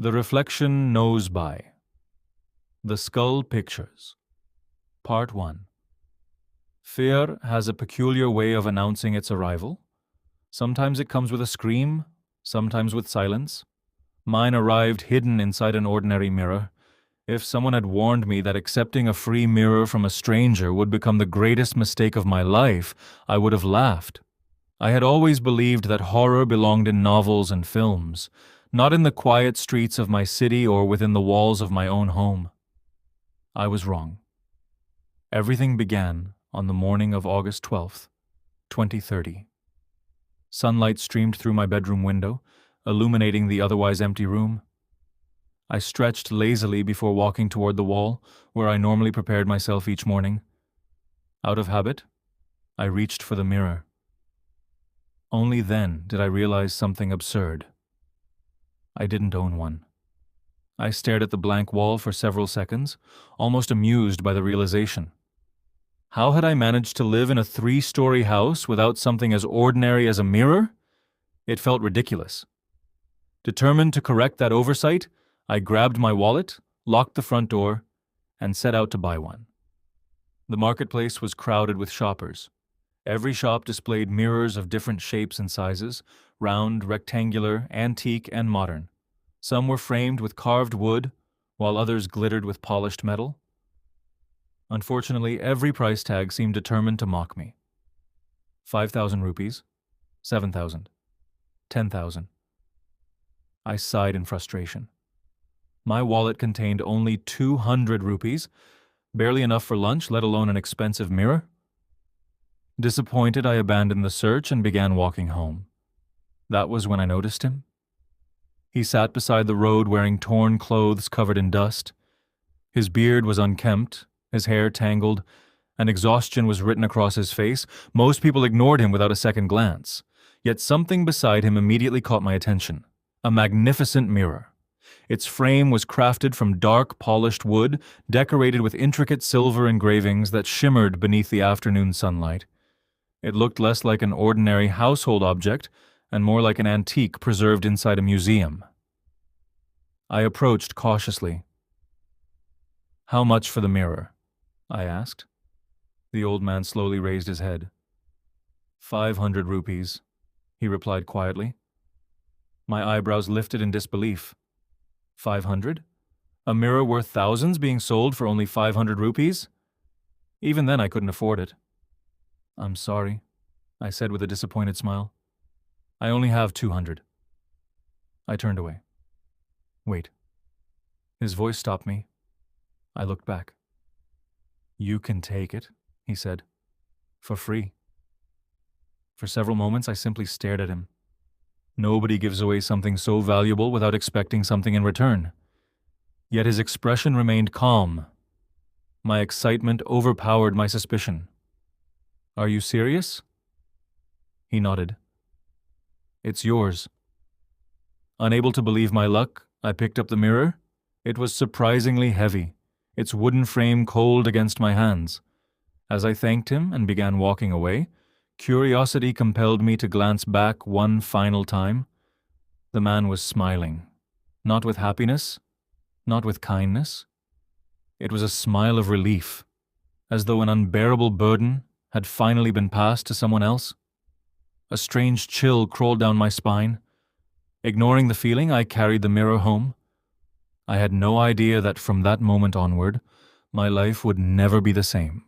The Reflection Knows By. The Skull Pictures. Part 1. Fear has a peculiar way of announcing its arrival. Sometimes it comes with a scream, sometimes with silence. Mine arrived hidden inside an ordinary mirror. If someone had warned me that accepting a free mirror from a stranger would become the greatest mistake of my life, I would have laughed. I had always believed that horror belonged in novels and films, not in the quiet streets of my city or within the walls of my own home. I was wrong. Everything began on the morning of August 12th, 2030. Sunlight streamed through my bedroom window, illuminating the otherwise empty room. I stretched lazily before walking toward the wall, where I normally prepared myself each morning. Out of habit, I reached for the mirror. Only then did I realize something absurd. I didn't own one. I stared at the blank wall for several seconds, almost amused by the realization. How had I managed to live in a 3-story house without something as ordinary as a mirror? It felt ridiculous. Determined to correct that oversight, I grabbed my wallet, locked the front door, and set out to buy one. The marketplace was crowded with shoppers. Every shop displayed mirrors of different shapes and sizes, round, rectangular, antique, and modern. Some were framed with carved wood, while others glittered with polished metal. Unfortunately, every price tag seemed determined to mock me. 5,000 rupees, 7,000, 10,000. I sighed in frustration. My wallet contained only 200 rupees, barely enough for lunch, let alone an expensive mirror. Disappointed, I abandoned the search and began walking home. That was when I noticed him. He sat beside the road wearing torn clothes covered in dust. His beard was unkempt, his hair tangled, and exhaustion was written across his face. Most people ignored him without a second glance. Yet something beside him immediately caught my attention. A magnificent mirror. Its frame was crafted from dark, polished wood, decorated with intricate silver engravings that shimmered beneath the afternoon sunlight. It looked less like an ordinary household object and more like an antique preserved inside a museum. I approached cautiously. "How much for the mirror?" I asked. The old man slowly raised his head. 500 rupees, he replied quietly. My eyebrows lifted in disbelief. 500? A mirror worth thousands being sold for only 500 rupees? Even then I couldn't afford it. "I'm sorry," I said with a disappointed smile. "I only have 200. I turned away. Wait. His voice stopped me. I looked back. "You can take it," he said. "For free." For several moments I simply stared at him. Nobody gives away something so valuable without expecting something in return. Yet his expression remained calm. My excitement overpowered my suspicion. "Are you serious?" He nodded. "It's yours." Unable to believe my luck, I picked up the mirror. It was surprisingly heavy, its wooden frame cold against my hands. As I thanked him and began walking away, curiosity compelled me to glance back one final time. The man was smiling, not with happiness, not with kindness. It was a smile of relief, as though an unbearable burden had finally been passed to someone else. A strange chill crawled down my spine. Ignoring the feeling, I carried the mirror home. I had no idea that from that moment onward, my life would never be the same.